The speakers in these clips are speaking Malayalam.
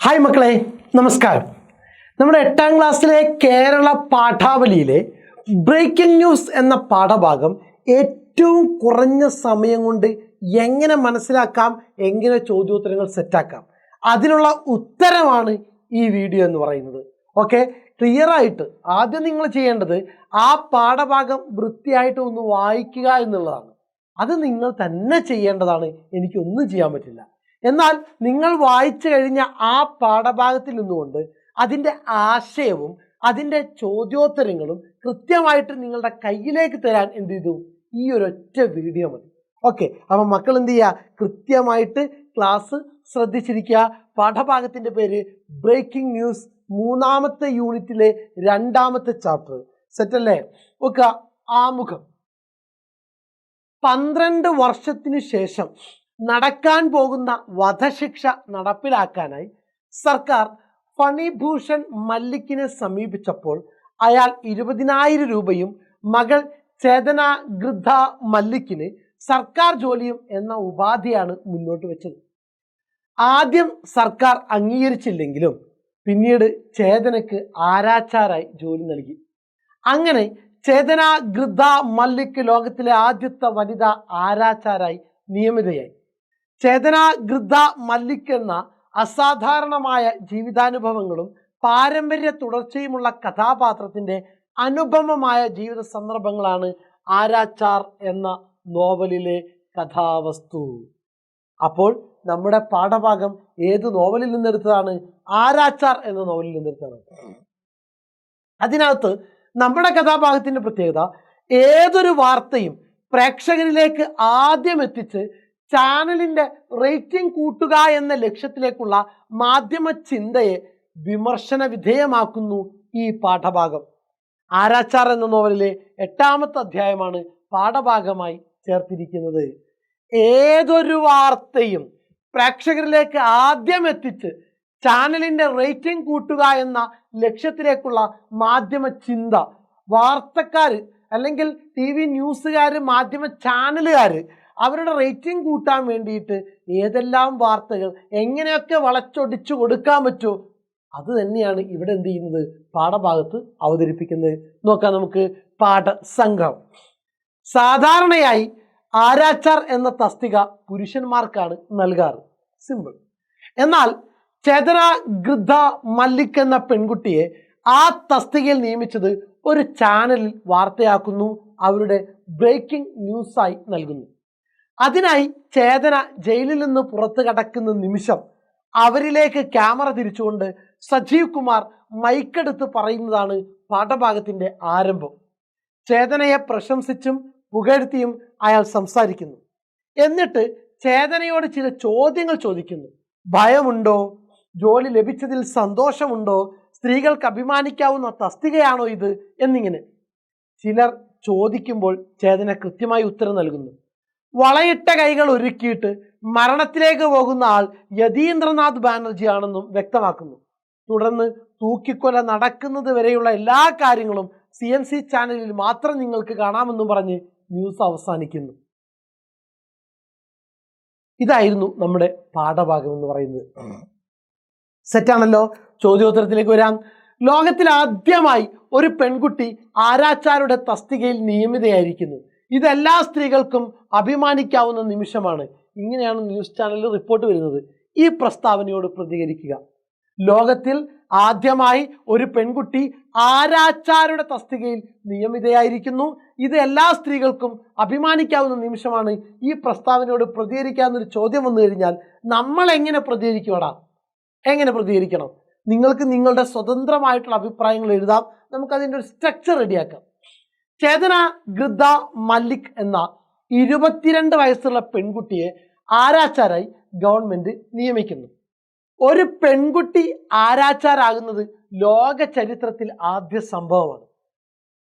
ഹായ് മക്കളെ, നമസ്കാരം. നമ്മുടെ 8ാം ക്ലാസ്സിലെ കേരള പാഠാവലിയിലെ ബ്രേക്കിംഗ് ന്യൂസ് എന്ന പാഠഭാഗം ഏറ്റവും കുറഞ്ഞ സമയം കൊണ്ട് എങ്ങനെ മനസ്സിലാക്കാം, എങ്ങനെ ചോദ്യോത്തരങ്ങൾ സെറ്റാക്കാം, അതിനുള്ള ഉത്തരമാണ് ഈ വീഡിയോ എന്ന് പറയുന്നത്. ഓക്കെ, ക്ലിയർ ആയിട്ട് ആദ്യം നിങ്ങൾ ചെയ്യേണ്ടത് ആ പാഠഭാഗം വൃത്തിയായിട്ട് ഒന്ന് വായിക്കുക എന്നുള്ളതാണ്. അത് നിങ്ങൾ തന്നെ ചെയ്യേണ്ടതാണ്, എനിക്കൊന്നും ചെയ്യാൻ പറ്റില്ല. എന്നാൽ നിങ്ങൾ വായിച്ചു കഴിഞ്ഞ ആ പാഠഭാഗത്തിൽ നിന്നുകൊണ്ട് അതിൻ്റെ ആശയവും അതിൻ്റെ ചോദ്യോത്തരങ്ങളും കൃത്യമായിട്ട് നിങ്ങളുടെ കയ്യിലേക്ക് തരാൻ എന്ത് ചെയ്തു, ഈ ഒരൊറ്റ വീഡിയോ മതി. ഓക്കെ, അപ്പം മക്കൾ എന്ത് ചെയ്യുക, കൃത്യമായിട്ട് ക്ലാസ് ശ്രദ്ധിച്ചിരിക്കുക. പാഠഭാഗത്തിൻ്റെ പേര് ബ്രേക്കിംഗ് ന്യൂസ്, 3ാമത്തെ യൂണിറ്റിലെ 2ാമത്തെ ചാപ്റ്റർ. സെറ്റല്ലേ? ഓക്കെ, ആമുഖം. 12 വർഷത്തിനു ശേഷം നടക്കാൻ പോകുന്ന വധശിക്ഷ നടപ്പിലാക്കാനായി സർക്കാർ ഫണിഭൂഷൺ മല്ലിക്കിനെ സമീപിച്ചപ്പോൾ അയാൾ 20,000 രൂപയും മകൾ ചേതന ഗൃദ്ധ മല്ലിക്കിന് സർക്കാർ ജോലിയും എന്ന ഉപാധിയാണ് മുന്നോട്ട് വെച്ചത്. ആദ്യം സർക്കാർ അംഗീകരിച്ചില്ലെങ്കിലും പിന്നീട് ചേതനക്ക് ആരാച്ചാരായി ജോലി നൽകി. അങ്ങനെ ചേതന ഗൃദ്ധ മല്ലിക് ലോകത്തിലെ ആദ്യത്തെ വനിതാ ആരാച്ചാരായി നിയമിതയായി. ചേതന ഗൃദ്ധ മല്ലിക് എന്ന അസാധാരണമായ ജീവിതാനുഭവങ്ങളും പാരമ്പര്യ തുടർച്ചയുമുള്ള കഥാപാത്രത്തിന്റെ അനുപമമായ ജീവിത സന്ദർഭങ്ങളാണ് ആരാച്ചാർ എന്ന നോവലിലെ കഥാവസ്തു. അപ്പോൾ നമ്മുടെ പാഠഭാഗം ഏത് നോവലിൽ നിന്നെടുത്തതാണ്? ആരാച്ചാർ എന്ന നോവലിൽ നിന്നെടുത്തതാണ്. അതിനകത്ത് നമ്മുടെ കഥാഭാഗത്തിന്റെ പ്രത്യേകത, ഏതൊരു വാർത്തയും പ്രേക്ഷകരിലേക്ക് ആദ്യം എത്തിച്ച് ചാനലിന്റെ റേറ്റിംഗ് കൂട്ടുക എന്ന ലക്ഷ്യത്തിലേക്കുള്ള മാധ്യമ ചിന്തയെ വിമർശന വിധേയമാക്കുന്നു ഈ പാഠഭാഗം. ആരാച്ചാർ എന്ന നോവലിലെ 8ാമത്തെ അധ്യായമാണ് പാഠഭാഗമായി ചേർത്തിരിക്കുന്നത്. ഏതൊരു വാർത്തയും പ്രേക്ഷകരിലേക്ക് ആദ്യം എത്തിച്ച് ചാനലിന്റെ റേറ്റിംഗ് കൂട്ടുക എന്ന ലക്ഷ്യത്തിലേക്കുള്ള മാധ്യമ ചിന്ത, വാർത്തക്കാർ അല്ലെങ്കിൽ TV ന്യൂസുകാർ, മാധ്യമ ചാനലുകാർ അവരുടെ റേറ്റിംഗ് കൂട്ടാൻ വേണ്ടിയിട്ട് ഏതെല്ലാം വാർത്തകൾ എങ്ങനെയൊക്കെ വളച്ചൊടിച്ചു കൊടുക്കാൻ പറ്റുമോ അത് തന്നെയാണ് ഇവിടെ എന്ത് ചെയ്യുന്നത്, പാഠഭാഗത്ത് അവതരിപ്പിക്കുന്നത്. നോക്കാം നമുക്ക് പാഠസംഗ്രഹം. സാധാരണയായി ആരാച്ചാർ എന്ന തസ്തിക പുരുഷന്മാർക്കാണ് നൽകാറ്, സിമ്പിൾ. എന്നാൽ ചേതന ഗൃദ്ധ മല്ലിക് എന്ന പെൺകുട്ടിയെ ആ തസ്തികയിൽ നിയമിച്ചത് ഒരു ചാനലിൽ വാർത്തയാക്കുന്നു, അവരുടെ ബ്രേക്കിംഗ് ന്യൂസായി നൽകുന്നു. അതിനായി ചേതന ജയിലിൽ നിന്ന് പുറത്തു കടക്കുന്ന നിമിഷം അവരിലേക്ക് ക്യാമറ തിരിച്ചുകൊണ്ട് സജീവ് കുമാർ മൈക്കെടുത്ത് പറയുന്നതാണ് പാഠഭാഗത്തിന്റെ ആരംഭം. ചേതനയെ പ്രശംസിച്ചും പുകഴ്ത്തിയും അയാൾ സംസാരിക്കുന്നു. എന്നിട്ട് ചേതനയോട് ചില ചോദ്യങ്ങൾ ചോദിക്കുന്നു. ഭയമുണ്ടോ? ജോലി ലഭിച്ചതിൽ സന്തോഷമുണ്ടോ? സ്ത്രീകൾക്ക് അഭിമാനിക്കാവുന്ന തസ്തികയാണോ ഇത്? എന്നിങ്ങനെ ചിലർ ചോദിക്കുമ്പോൾ ചേതന കൃത്യമായി ഉത്തരം നൽകുന്നു. വളയിട്ട കൈകൾ ഒരുക്കിയിട്ട് മരണത്തിലേക്ക് പോകുന്ന ആൾ യതീന്ദ്രനാഥ് ബാനർജി ആണെന്നും വ്യക്തമാക്കുന്നു. തുടർന്ന് തൂക്കിക്കൊല നടക്കുന്നത് വരെയുള്ള എല്ലാ കാര്യങ്ങളും CNC ചാനലിൽ മാത്രം നിങ്ങൾക്ക് കാണാമെന്നും പറഞ്ഞ് ന്യൂസ് അവസാനിക്കുന്നു. ഇതായിരുന്നു നമ്മുടെ പാഠഭാഗം എന്ന് പറയുന്നത്. സെറ്റാണല്ലോ? ചോദ്യോത്തരത്തിലേക്ക് വരാം. ലോകത്തിൽ ആദ്യമായി ഒരു പെൺകുട്ടി ആരാച്ചാരുടെ തസ്തികയിൽ നിയമിതയായിരിക്കുന്നു. ഇതെല്ലാ സ്ത്രീകൾക്കും അഭിമാനിക്കാവുന്ന നിമിഷമാണ്. ഇങ്ങനെയാണ് ന്യൂസ് ചാനലിൽ റിപ്പോർട്ട് വരുന്നത്. ഈ പ്രസ്താവനയോട് പ്രതികരിക്കുക. ലോകത്തിൽ ആദ്യമായി ഒരു പെൺകുട്ടി ആരാച്ചാരുടെ തസ്തികയിൽ നിയമിതയായിരിക്കുന്നു. ഇത് എല്ലാ സ്ത്രീകൾക്കും അഭിമാനിക്കാവുന്ന നിമിഷമാണ്. ഈ പ്രസ്താവനയോട് പ്രതികരിക്കാവുന്നൊരു ചോദ്യം വന്നു കഴിഞ്ഞാൽ നമ്മൾ എങ്ങനെ പ്രതികരിക്കണോ? എങ്ങനെ പ്രതികരിക്കണം? നിങ്ങൾക്ക് നിങ്ങളുടെ സ്വതന്ത്രമായിട്ടുള്ള അഭിപ്രായങ്ങൾ എഴുതാം. നമുക്കതിൻ്റെ ഒരു സ്ട്രക്ചർ റെഡിയാക്കാം. ചേതന ഗൃദ്ധ മല്ലിക് എന്ന 22 വയസ്സുള്ള പെൺകുട്ടിയെ ആരാച്ചാരായി ഗവൺമെന്റ് നിയമിക്കുന്നു. ഒരു പെൺകുട്ടി ആരാച്ചാരാകുന്നത് ലോക ചരിത്രത്തിൽ ആദ്യ സംഭവമാണ്.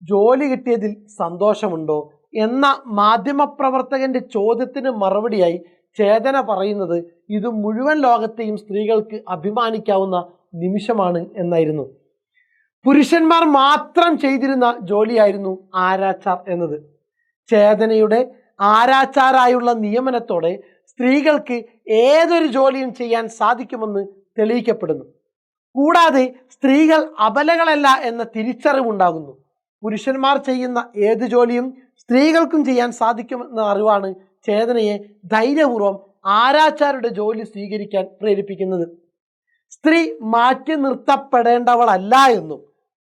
ജോലി കിട്ടിയതിൽ സന്തോഷമുണ്ടോ എന്ന മാധ്യമപ്രവർത്തകന്റെ ചോദ്യത്തിന് മറുപടിയായി ചേതന പറയുന്നത് ഇത് മുഴുവൻ ലോകത്തെയും സ്ത്രീകൾക്ക് അഭിമാനിക്കാവുന്ന നിമിഷമാണ് എന്നായിരുന്നു. പുരുഷന്മാർ മാത്രം ചെയ്തിരുന്ന ജോലിയായിരുന്നു ആരാച്ചാർ എന്നത്. ചേതനയുടെ ആരാച്ചാരായുള്ള നിയമനത്തോടെ സ്ത്രീകൾക്ക് ഏതൊരു ജോലിയും ചെയ്യാൻ സാധിക്കുമെന്ന് തെളിയിക്കപ്പെടുന്നു. കൂടാതെ സ്ത്രീകൾ അബലകളല്ല എന്ന തിരിച്ചറിവുണ്ടാകുന്നു. പുരുഷന്മാർ ചെയ്യുന്ന ഏത് ജോലിയും സ്ത്രീകൾക്കും ചെയ്യാൻ സാധിക്കുമെന്ന അറിവാണ് ചേതനയെ ധൈര്യപൂർവ്വം ആരാച്ചാരുടെ ജോലി സ്വീകരിക്കാൻ പ്രേരിപ്പിക്കുന്നത്. സ്ത്രീ മാറ്റി നിർത്തപ്പെടേണ്ടവളല്ല എന്നും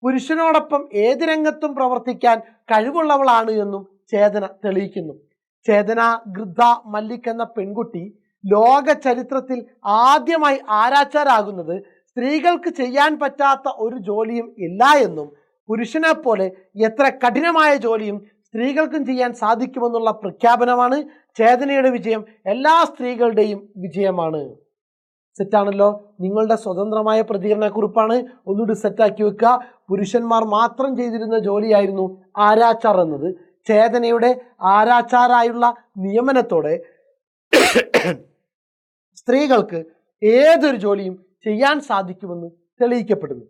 പുരുഷനോടൊപ്പം ഏത് രംഗത്തും പ്രവർത്തിക്കാൻ കഴിവുള്ളവളാണ് എന്നും ചേതന തെളിയിക്കുന്നു. ചേതന ഗൃദ്ധ മല്ലിക് എന്ന പെൺകുട്ടി ലോക ചരിത്രത്തിൽ ആദ്യമായി ആരാച്ചാരാകുന്നത് സ്ത്രീകൾക്ക് ചെയ്യാൻ പറ്റാത്ത ഒരു ജോലിയും ഇല്ല എന്നും പുരുഷനെ പോലെ എത്ര കഠിനമായ ജോലിയും സ്ത്രീകൾക്കും ചെയ്യാൻ സാധിക്കുമെന്നുള്ള പ്രഖ്യാപനമാണ്. ചേതനയുടെ വിജയം എല്ലാ സ്ത്രീകളുടെയും വിജയമാണ്. സെറ്റാണല്ലോ. നിങ്ങളുടെ സ്വതന്ത്രമായ പ്രതികരണക്കുറിപ്പാണ്. ഒന്നുകൂടി സെറ്റാക്കി വെക്കുക. പുരുഷന്മാർ മാത്രം ചെയ്തിരുന്ന ജോലിയായിരുന്നു ആരാച്ചാർ എന്നത്. ചേതനയുടെ ആരാച്ചാരായുള്ള നിയമനത്തോടെ സ്ത്രീകൾക്ക് ഏതൊരു ജോലിയും ചെയ്യാൻ സാധിക്കുമെന്ന് തെളിയിക്കപ്പെടുന്നു.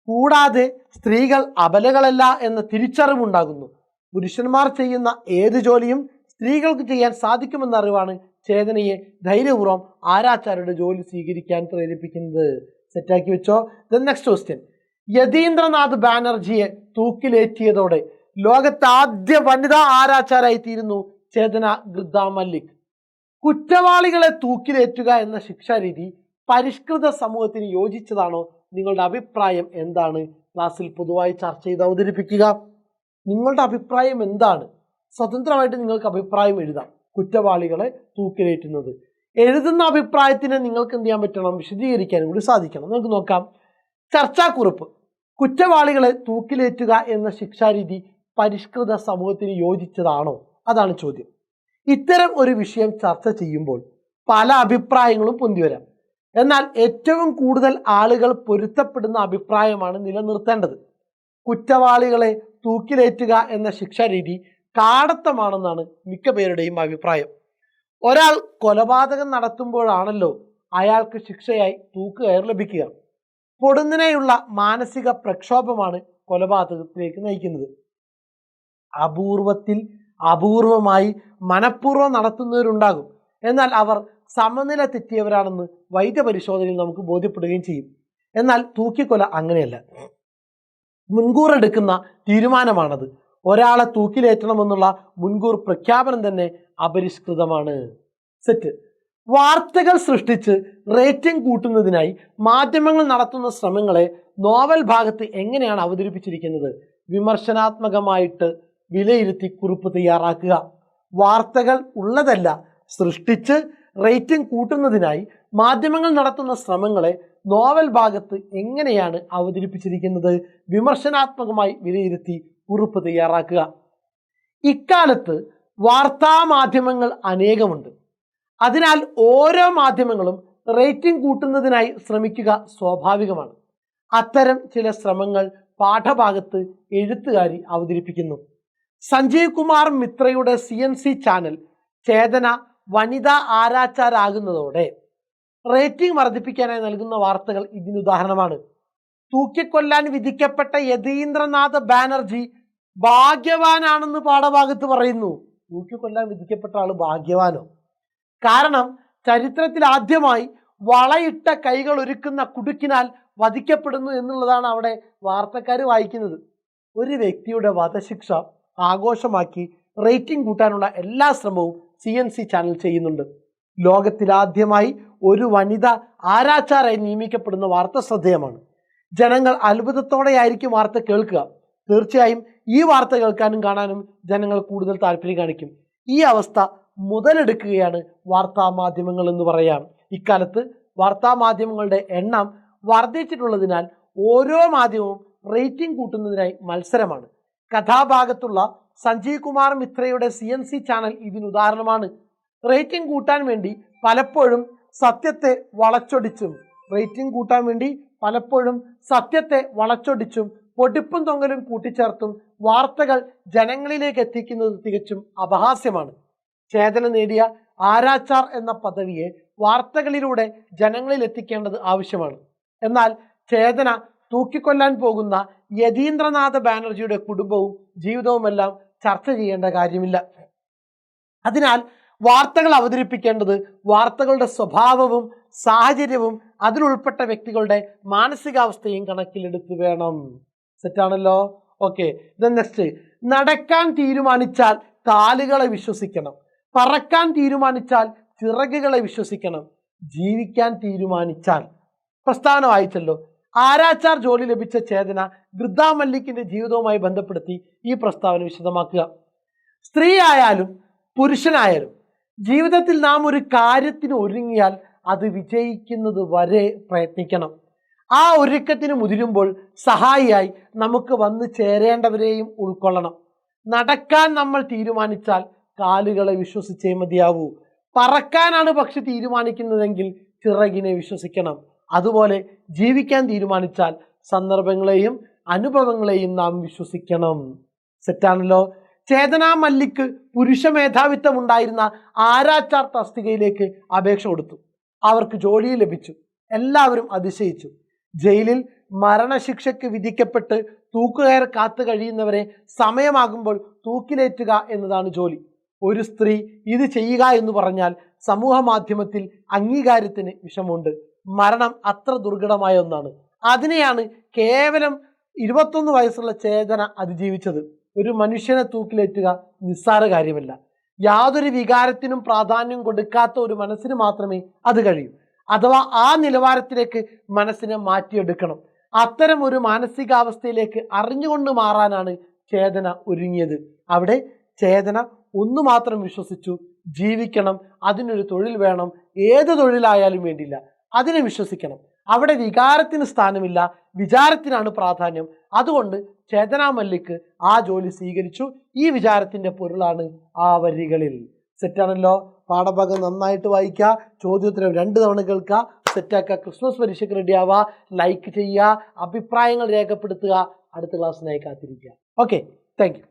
കൂടാതെ സ്ത്രീകൾ അബലകളല്ല എന്ന തിരിച്ചറിവുണ്ടാകുന്നു. പുരുഷന്മാർ ചെയ്യുന്ന ഏത് ജോലിയും സ്ത്രീകൾക്ക് ചെയ്യാൻ സാധിക്കുമെന്ന അറിവാണ് ചേതനയെ ധൈര്യപൂർവ്വം ആരാച്ചാരുടെ ജോലി സ്വീകരിക്കാൻ പ്രേരിപ്പിക്കുന്നത്. സെറ്റാക്കി വെച്ചോ. Next question. യതീന്ദ്രനാഥ് ബാനർജിയെ തൂക്കിലേറ്റിയതോടെ ലോകത്തെ ആദ്യ വനിതാ ആരാച്ചാരായി തീരുന്നു ചേതന ഗൃദ്ധ മല്ലിക്. കുറ്റവാളികളെ തൂക്കിലേറ്റുക എന്ന ശിക്ഷാരീതി പരിഷ്കൃത സമൂഹത്തിന് യോജിച്ചതാണോ? നിങ്ങളുടെ അഭിപ്രായം എന്താണ്? ക്ലാസ്സിൽ പൊതുവായി ചർച്ച ചെയ്ത് അവതരിപ്പിക്കുക. നിങ്ങളുടെ അഭിപ്രായം എന്താണ്? സ്വതന്ത്രമായിട്ട് നിങ്ങൾക്ക് അഭിപ്രായം എഴുതാം. കുറ്റവാളികളെ തൂക്കിലേറ്റുന്നത് എഴുതുന്ന അഭിപ്രായത്തിന് നിങ്ങൾക്ക് എന്ത് ചെയ്യാൻ പറ്റണം? വിശദീകരിക്കാനും കൂടി സാധിക്കണം. നമുക്ക് നോക്കാം. ചർച്ചാക്കുറിപ്പ്. കുറ്റവാളികളെ തൂക്കിലേറ്റുക എന്ന ശിക്ഷാരീതി പരിഷ്കൃത സമൂഹത്തിന് യോജിച്ചതാണോ? അതാണ് ചോദ്യം. ഇത്തരം ഒരു വിഷയം ചർച്ച ചെയ്യുമ്പോൾ പല അഭിപ്രായങ്ങളും പൊന്തിവരാം. എന്നാൽ ഏറ്റവും കൂടുതൽ ആളുകൾ പൊരുത്തപ്പെടുന്ന അഭിപ്രായമാണ് നിലനിർത്തേണ്ടത്. കുറ്റവാളികളെ തൂക്കിലേറ്റുക എന്ന ശിക്ഷാരീതി കാടത്തമാണെന്നാണ് മിക്ക പേരുടെയും അഭിപ്രായം. ഒരാൾ കൊലപാതകം നടത്തുമ്പോഴാണല്ലോ അയാൾക്ക് ശിക്ഷയായി തൂക്കുകയർ ലഭിക്കുക. പൊടുന്നനെയുള്ള മാനസിക പ്രക്ഷോഭമാണ് കൊലപാതകത്തിലേക്ക് നയിക്കുന്നത്. അപൂർവമായി മനഃപൂർവ്വം നടത്തുന്നവരുണ്ടാകും. എന്നാൽ അവർ സമനില തെറ്റിയവരാണെന്ന് വൈദ്യപരിശോധനയിൽ നമുക്ക് ബോധ്യപ്പെടുകയും ചെയ്യും. എന്നാൽ തൂക്കിക്കൊല അങ്ങനെയല്ല. മുൻകൂർ എടുക്കുന്ന തീരുമാനമാണത്. ഒരാളെ തൂക്കിലേറ്റണമെന്നുള്ള മുൻകൂർ പ്രഖ്യാപനം തന്നെ അപരിഷ്കൃതമാണ്. സെറ്റ്. വാർത്തകൾ സൃഷ്ടിച്ച് റേറ്റിംഗ് കൂട്ടുന്നതിനായി മാധ്യമങ്ങൾ നടത്തുന്ന ശ്രമങ്ങളെ നോവൽ ഭാഗത്ത് എങ്ങനെയാണ് അവതരിപ്പിച്ചിരിക്കുന്നത്? വിമർശനാത്മകമായിട്ട് വിലയിരുത്തി കുറിപ്പ് തയ്യാറാക്കുക. വാർത്തകൾ ഉള്ളതല്ല സൃഷ്ടിച്ച് റേറ്റിംഗ് കൂട്ടുന്നതിനായി മാധ്യമങ്ങൾ നടത്തുന്ന ശ്രമങ്ങളെ നോവൽ ഭാഗത്ത് എങ്ങനെയാണ് അവതരിപ്പിച്ചിരിക്കുന്നത്? വിമർശനാത്മകമായി വിലയിരുത്തി കുറിപ്പ് തയ്യാറാക്കുക. ഇക്കാലത്ത് വാർത്താ മാധ്യമങ്ങൾ അനേകമുണ്ട്. അതിനാൽ ഓരോ മാധ്യമങ്ങളും റേറ്റിംഗ് കൂട്ടുന്നതിനായി ശ്രമിക്കുക സ്വാഭാവികമാണ്. അത്തരം ചില ശ്രമങ്ങൾ പാഠഭാഗത്ത് എഴുത്തുകാരി അവതരിപ്പിക്കുന്നു. സഞ്ജീവ് കുമാർ മിത്രയുടെ CNC ചാനൽ ചേതന വനിതാ ആരാച്ചാരാകുന്നതോടെ റേറ്റിംഗ് വർദ്ധിപ്പിക്കാനായി നൽകുന്ന വാർത്തകൾ ഇതിനുദാഹരണമാണ്. തൂക്കിക്കൊല്ലാൻ വിധിക്കപ്പെട്ട യതീന്ദ്രനാഥ് ബാനർജി ഭാഗ്യവാനാണെന്ന് പാഠഭാഗത്ത് പറയുന്നു. തൂക്കിക്കൊല്ലാൻ വിധിക്കപ്പെട്ട ആള് ഭാഗ്യവാനോ? കാരണം ചരിത്രത്തിൽ ആദ്യമായി വളയിട്ട കൈകൾ ഒരുക്കുന്ന കുടുക്കിനാൽ വധിക്കപ്പെടുന്നു എന്നുള്ളതാണ് അവിടെ വാർത്തക്കാർ വായിക്കുന്നത്. ഒരു വ്യക്തിയുടെ വധശിക്ഷ ആഘോഷമാക്കി റേറ്റിംഗ് കൂട്ടാനുള്ള എല്ലാ ശ്രമവും CNC ചാനൽ ചെയ്യുന്നുണ്ട്. ലോകത്തിലാദ്യമായി ഒരു വനിത ആരാച്ചാരായി നിയമിക്കപ്പെടുന്ന വാർത്ത ശ്രദ്ധേയമാണ്. ജനങ്ങൾ അത്ഭുതത്തോടെയായിരിക്കും വാർത്ത കേൾക്കുക. തീർച്ചയായും ഈ വാർത്ത കേൾക്കാനും കാണാനും ജനങ്ങൾ കൂടുതൽ താല്പര്യം കാണിക്കും. ഈ അവസ്ഥ മുതലെടുക്കുകയാണ് വാർത്താ മാധ്യമങ്ങൾ എന്ന് പറയാം. ഇക്കാലത്ത് വാർത്താ മാധ്യമങ്ങളുടെ എണ്ണം വർദ്ധിച്ചിട്ടുള്ളതിനാൽ ഓരോ മാധ്യമവും റേറ്റിംഗ് കൂട്ടുന്നതിനായി മത്സരമാണ്. കഥാഭാഗത്തുള്ള സഞ്ജീവ് കുമാർ മിത്രയുടെ CNC ചാനൽ ഇതിനുദാഹരണമാണ്. റേറ്റിംഗ് കൂട്ടാൻ വേണ്ടി പലപ്പോഴും സത്യത്തെ വളച്ചൊടിച്ചും പൊടിപ്പും തൊങ്ങലും കൂട്ടിച്ചേർത്തും വാർത്തകൾ ജനങ്ങളിലേക്ക് എത്തിക്കുന്നത് തികച്ചും അപഹാസ്യമാണ്. ചേതന നേടിയ ആരാച്ചാർ എന്ന പദവിയെ വാർത്തകളിലൂടെ ജനങ്ങളിൽ എത്തിക്കേണ്ടത് ആവശ്യമാണ്. എന്നാൽ ചേതന തൂക്കിക്കൊല്ലാൻ പോകുന്ന യതീന്ദ്രനാഥ് ബാനർജിയുടെ കുടുംബവും ജീവിതവുമെല്ലാം ചർച്ച ചെയ്യേണ്ട കാര്യമില്ല. അതിനാൽ വാർത്തകൾ അവതരിപ്പിക്കേണ്ടത് വാർത്തകളുടെ സ്വഭാവവും സാഹചര്യവും അതിലുൾപ്പെട്ട വ്യക്തികളുടെ മാനസികാവസ്ഥയും കണക്കിലെടുത്ത് വേണം. സെറ്റാണല്ലോ? ഓക്കെ. നെക്സ്റ്റ്, നടക്കാൻ തീരുമാനിച്ചാൽ കാലുകളെ വിശ്വസിക്കണം, പറക്കാൻ തീരുമാനിച്ചാൽ ചിറകുകളെ വിശ്വസിക്കണം, ജീവിക്കാൻ തീരുമാനിച്ചാൽ. പ്രസ്താവന വായിച്ചല്ലോ. ആരാച്ചാർ ജോലി ലഭിച്ച ചേതന വൃദ്ധ മല്ലിക്കിന്റെ ജീവിതവുമായി ബന്ധപ്പെടുത്തി ഈ പ്രസ്താവന വിശദമാക്കുക. സ്ത്രീ ആയാലും പുരുഷനായാലും ജീവിതത്തിൽ നാം ഒരു കാര്യത്തിന് ഒരുങ്ങിയാൽ അത് വിജയിക്കുന്നത് വരെ പ്രയത്നിക്കണം. ആ ഒരുക്കത്തിന് മുതിരുമ്പോൾ സഹായിയായി നമുക്ക് വന്നു ചേരേണ്ടവരെയും ഉൾക്കൊള്ളണം. നടക്കാൻ നമ്മൾ തീരുമാനിച്ചാൽ കാലുകളെ വിശ്വസിച്ചേ മതിയാവൂ. പറക്കാനാണ് പക്ഷെ തീരുമാനിക്കുന്നതെങ്കിൽ ചിറകിനെ വിശ്വസിക്കണം. അതുപോലെ ജീവിക്കാൻ തീരുമാനിച്ചാൽ സന്ദർഭങ്ങളെയും അനുഭവങ്ങളെയും നാം വിശ്വസിക്കണം. സെറ്റാണല്ലോ? ചേതന മല്ലിക്ക് പുരുഷ മേധാവിത്വം ഉണ്ടായിരുന്ന ആരാച്ചാർ തസ്തികയിലേക്ക് അപേക്ഷ കൊടുത്തു. അവർക്ക് ജോലി ലഭിച്ചു. എല്ലാവരും അതിശയിച്ചു. ജയിലിൽ മരണശിക്ഷയ്ക്ക് വിധിക്കപ്പെട്ട് തൂക്കുകയർ കാത്തു കഴിയുന്നവരെ സമയമാകുമ്പോൾ തൂക്കിലേറ്റുക എന്നതാണ് ജോലി. ഒരു സ്ത്രീ ഇത് ചെയ്യുക എന്ന് പറഞ്ഞാൽ സമൂഹ മാധ്യമത്തിൽ അംഗീകാരത്തിന് വിഷമമുണ്ട്. മരണം അത്ര ദുർഘടമായ ഒന്നാണ്. അതിനെയാണ് കേവലം 21 വയസ്സുള്ള ചേതന അതിജീവിച്ചത്. ഒരു മനുഷ്യനെ തൂക്കിലേറ്റുക നിസ്സാര കാര്യമല്ല. യാതൊരു വികാരത്തിനും പ്രാധാന്യം കൊടുക്കാത്ത ഒരു മനസ്സിന് മാത്രമേ അത് കഴിയൂ. അഥവാ ആ നിലവാരത്തിലേക്ക് മനസ്സിനെ മാറ്റിയെടുക്കണം. അത്തരം ഒരു മാനസികാവസ്ഥയിലേക്ക് അറിഞ്ഞുകൊണ്ട് മാറാനാണ് ചേതന ഒരുങ്ങിയത്. അവിടെ ചേതന ഒന്നു മാത്രം വിശ്വസിച്ചു: ജീവിക്കണം, അതിനൊരു തൊഴിൽ വേണം, ഏത് തൊഴിലായാലും വേണ്ടില്ല, അതിനെ വിശ്വസിക്കണം. അവിടെ വികാരത്തിന് സ്ഥാനമില്ല, വിചാരത്തിനാണ് പ്രാധാന്യം. അതുകൊണ്ട് ചേതന മല്ലിക്ക് ആ ജോലി സ്വീകരിച്ചു. ഈ വിചാരത്തിന്റെ പൊരുളാണ് ആ വരികളിൽ. സെറ്റാണല്ലോ? പാഠഭാഗം നന്നായിട്ട് വായിക്കുക, ചോദ്യോത്തരം 2 തവണ കേൾക്കുക, സെറ്റാക്കുക. ക്രിസ്മസ് പരീക്ഷയ്ക്ക് റെഡി ആവുക, ലൈക്ക് ചെയ്യുക, അഭിപ്രായങ്ങൾ രേഖപ്പെടുത്തുക. അടുത്ത ക്ലാസ്സിനായി കാത്തിരിക്കുക. Okay, thank you.